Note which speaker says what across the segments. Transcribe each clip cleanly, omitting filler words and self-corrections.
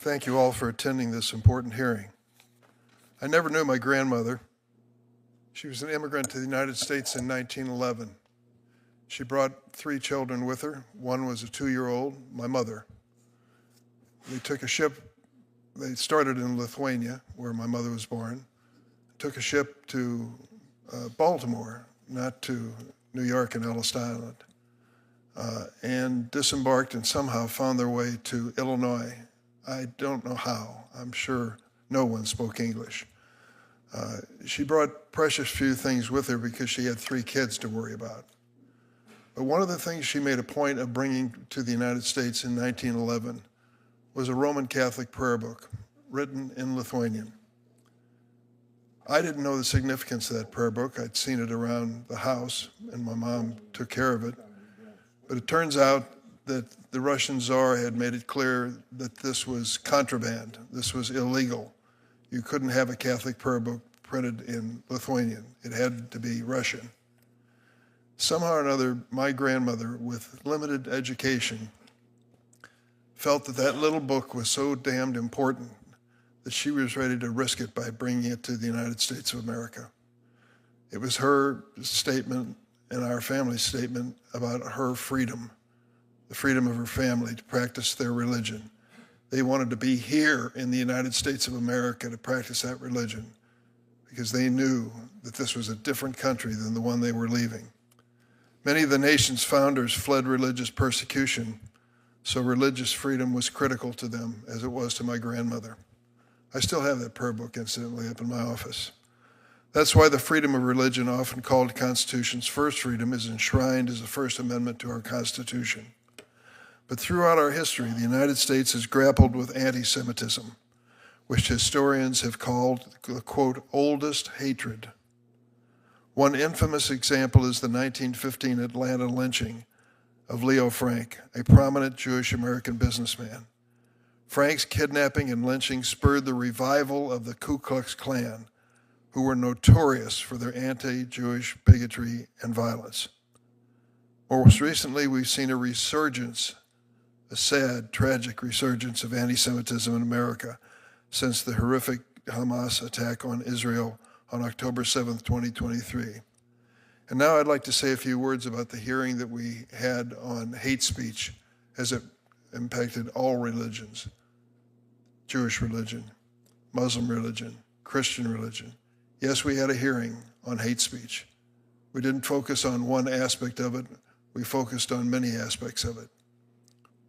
Speaker 1: Thank you all for attending this important hearing. I never knew my grandmother. She was an immigrant to the United States in 1911. She brought 3 children with her. One was a 2-year-old, my mother. They took a ship. They started in Lithuania, where my mother was born, took a ship to Baltimore, not to New York and Ellis Island, and disembarked and somehow found their way to Illinois. I don't know how. I'm sure no one spoke English. She brought precious few things with her because she had 3 kids to worry about. But one of the things she made a point of bringing to the United States in 1911 was a Roman Catholic prayer book written in Lithuanian. I didn't know the significance of that prayer book. I'd seen it around the house, and my mom took care of it. But it turns out that the Russian Tsar had made it clear that this was contraband. This was illegal. You couldn't have a Catholic prayer book printed in Lithuanian. It had to be Russian. Somehow or another, my grandmother, with limited education, felt that that little book was so damned important that she was ready to risk it by bringing it to the United States of America. It was her statement and our family's statement about her freedom, the freedom of her family to practice their religion. They wanted to be here in the United States of America to practice that religion because they knew that this was a different country than the one they were leaving. Many of the nation's founders fled religious persecution, so religious freedom was critical to them as it was to my grandmother. I still have that prayer book, incidentally, up in my office. That's why the freedom of religion, often called the Constitution's first freedom, is enshrined as the First Amendment to our Constitution. But throughout our history, the United States has grappled with antisemitism, which historians have called the, quote, oldest hatred. One infamous example is the 1915 Atlanta lynching of Leo Frank, a prominent Jewish American businessman. Frank's kidnapping and lynching spurred the revival of the Ku Klux Klan, who were notorious for their anti-Jewish bigotry and violence. Most recently, we've seen a resurgence, a sad, tragic resurgence of anti-Semitism in America since the horrific Hamas attack on Israel on October 7th, 2023. And now I'd like to say a few words about the hearing that we had on hate speech as it impacted all religions: Jewish religion, Muslim religion, Christian religion. Yes, we had a hearing on hate speech. We didn't focus on one aspect of it. We focused on many aspects of it.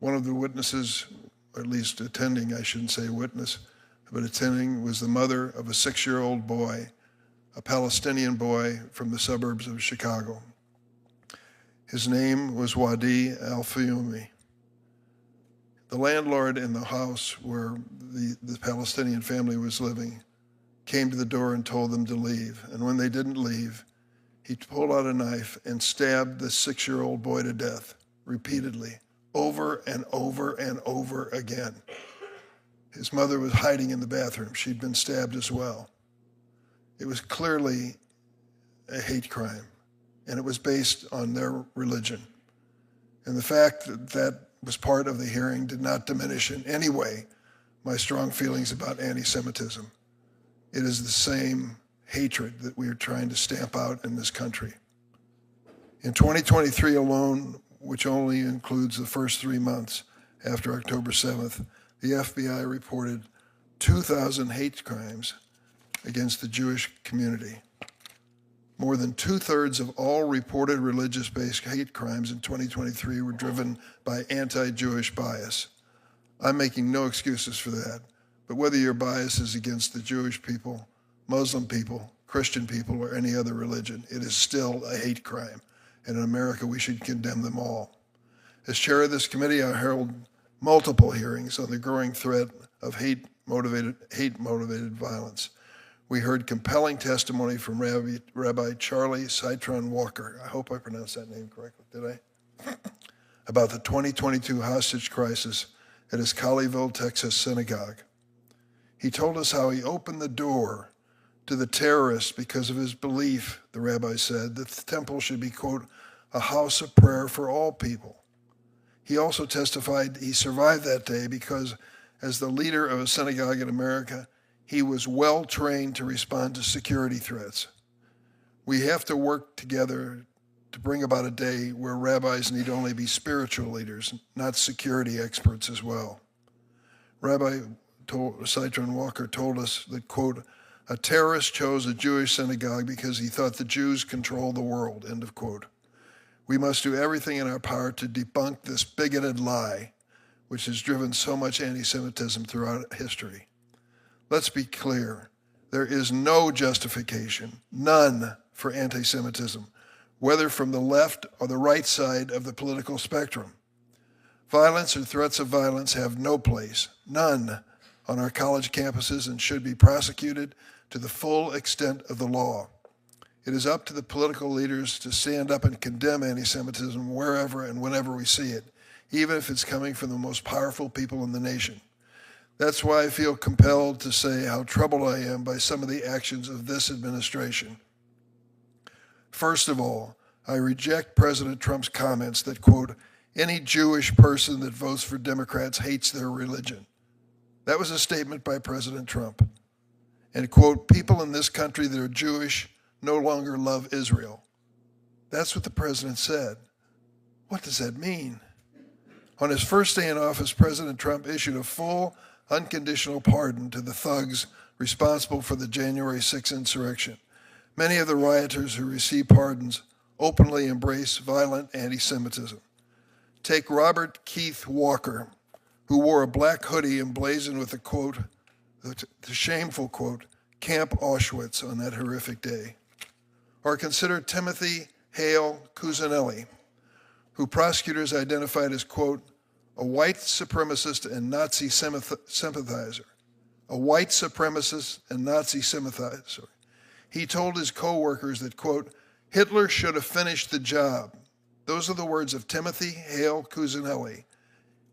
Speaker 1: One of the witnesses, or at least attending, I shouldn't say witness, but attending, was the mother of a 6-year-old boy, a Palestinian boy from the suburbs of Chicago. His name was Wadi Al-Fayumi. The landlord in the house where the Palestinian family was living came to the door and told them to leave. And when they didn't leave, he pulled out a knife and stabbed the 6-year-old boy to death repeatedly, over and over and over again. His mother was hiding in the bathroom. She'd been stabbed as well. It was clearly a hate crime, and it was based on their religion. And the fact that that was part of the hearing did not diminish in any way my strong feelings about anti-Semitism. It is the same hatred that we are trying to stamp out in this country. In 2023 alone, which only includes the first 3 months after October 7th, the FBI reported 2,000 hate crimes against the Jewish community. More than 2/3 of all reported religious-based hate crimes in 2023 were driven by anti-Jewish bias. I'm making no excuses for that, but whether your bias is against the Jewish people, Muslim people, Christian people, or any other religion, it is still a hate crime, and in America we should condemn them all. As chair of this committee, I held multiple hearings on the growing threat of hate-motivated violence. We heard compelling testimony from Rabbi Charlie Citron Walker. I hope I pronounced that name correctly, did I? About the 2022 hostage crisis at his Colleyville, Texas synagogue. He told us how he opened the door to the terrorists because of his belief, the rabbi said, that the temple should be, quote, a house of prayer for all people. He also testified he survived that day because As the leader of a synagogue in America, he was well trained to respond to security threats. We have to work together to bring about a day where rabbis need only be spiritual leaders, not security experts as well. Rabbi Citron Walker told us that, quote, a terrorist chose a Jewish synagogue because he thought the Jews control the world, end of quote. We must do everything in our power to debunk this bigoted lie, which has driven so much anti-Semitism throughout history. Let's be clear, there is no justification, none, for anti-Semitism, whether from the left or the right side of the political spectrum. Violence or threats of violence have no place, none, on our college campuses and should be prosecuted to the full extent of the law. It is up to the political leaders to stand up and condemn anti-Semitism wherever and whenever we see it, even if it's coming from the most powerful people in the nation. That's why I feel compelled to say how troubled I am by some of the actions of this administration. First of all, I reject President Trump's comments that, quote, any Jewish person that votes for Democrats hates their religion. That was a statement by President Trump. And, quote, people in this country that are Jewish no longer love Israel. That's what the president said. What does that mean? On his first day in office, President Trump issued a full, unconditional pardon to the thugs responsible for the January 6th insurrection. Many of the rioters who received pardons openly embrace violent anti-Semitism. Take Robert Keith Walker, who wore a black hoodie emblazoned with the quote, the shameful quote, Camp Auschwitz on that horrific day. Or consider Timothy Hale Cusinelli, who prosecutors identified as, quote, a white supremacist and Nazi sympathizer. A white supremacist and Nazi sympathizer. He told his co-workers that, quote, Hitler should have finished the job. Those are the words of Timothy Hale Cusinelli.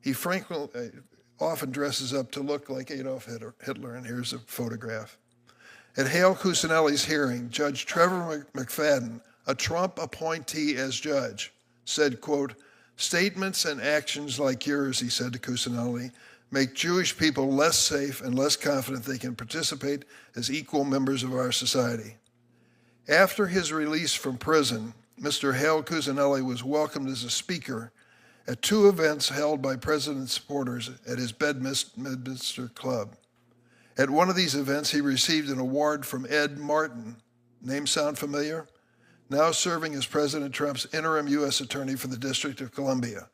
Speaker 1: He frankly often dresses up to look like Adolf Hitler, and here's a photograph. At Hale Cusinelli's hearing, Judge Trevor McFadden, a Trump appointee as judge, said, quote, statements and actions like yours, he said to Cusinelli, make Jewish people less safe and less confident they can participate as equal members of our society. After his release from prison, Mr. Hale Cusinelli was welcomed as a speaker at two events held by president supporters at his Bedminster Club. At one of these events, he received an award from Ed Martin. Name sound familiar? Now serving as President Trump's interim U.S. Attorney for the District of Columbia.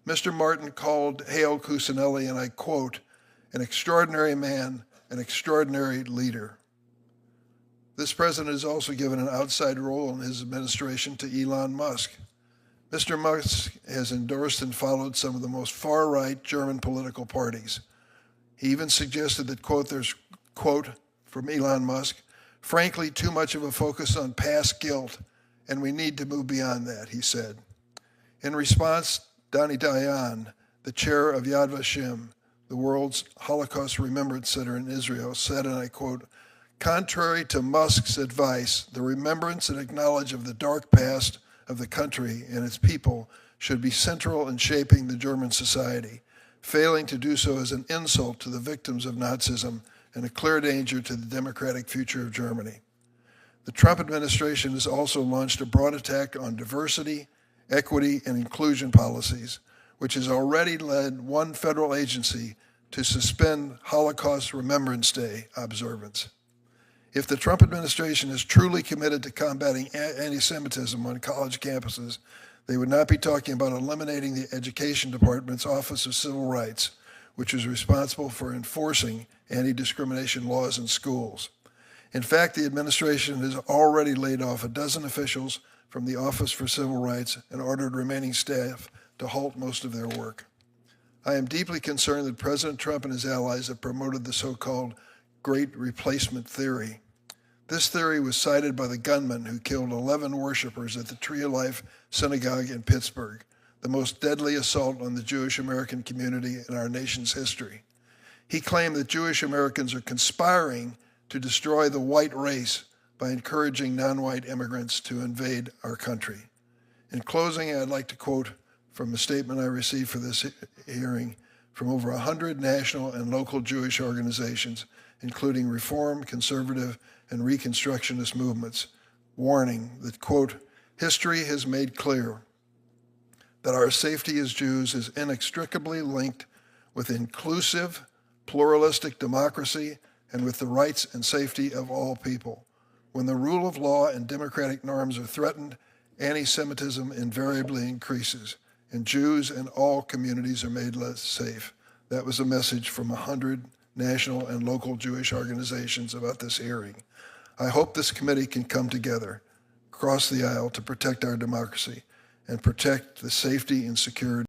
Speaker 1: Mr. Martin called Hale Cusinelli, and I quote, an extraordinary man, an extraordinary leader. This president has also given an outside role in his administration to Elon Musk. Mr. Musk has endorsed and followed some of the most far-right German political parties. He even suggested that, quote, there's, quote, from Elon Musk, frankly, too much of a focus on past guilt, and we need to move beyond that, he said. In response, Dani Dayan, the chair of Yad Vashem, the world's Holocaust Remembrance Center in Israel, said, and I quote, contrary to Musk's advice, the remembrance and acknowledge of the dark past of the country and its people should be central in shaping the German society. Failing to do so is an insult to the victims of Nazism and a clear danger to the democratic future of Germany. The Trump administration has also launched a broad attack on diversity, equity, and inclusion policies, which has already led one federal agency to suspend Holocaust Remembrance Day observance. If the Trump administration is truly committed to combating anti-Semitism on college campuses, they would not be talking about eliminating the Education Department's Office of Civil Rights, which is responsible for enforcing anti-discrimination laws in schools. In fact, the administration has already laid off a dozen officials from the Office for Civil Rights and ordered remaining staff to halt most of their work. I am deeply concerned that President Trump and his allies have promoted the so-called Great Replacement Theory. This theory was cited by the gunman who killed 11 worshipers at the Tree of Life Synagogue in Pittsburgh, the most deadly assault on the Jewish American community in our nation's history. He claimed that Jewish Americans are conspiring to destroy the white race by encouraging non-white immigrants to invade our country. In closing, I'd like to quote from a statement I received for this hearing from over 100 national and local Jewish organizations, including Reform, Conservative, and Reconstructionist movements, warning that, quote, history has made clear that our safety as Jews is inextricably linked with inclusive, pluralistic democracy and with the rights and safety of all people. When the rule of law and democratic norms are threatened, anti-Semitism invariably increases, and Jews and all communities are made less safe. That was a message from 100 national and local Jewish organizations about this hearing. I hope this committee can come together, across the aisle, to protect our democracy and protect the safety and security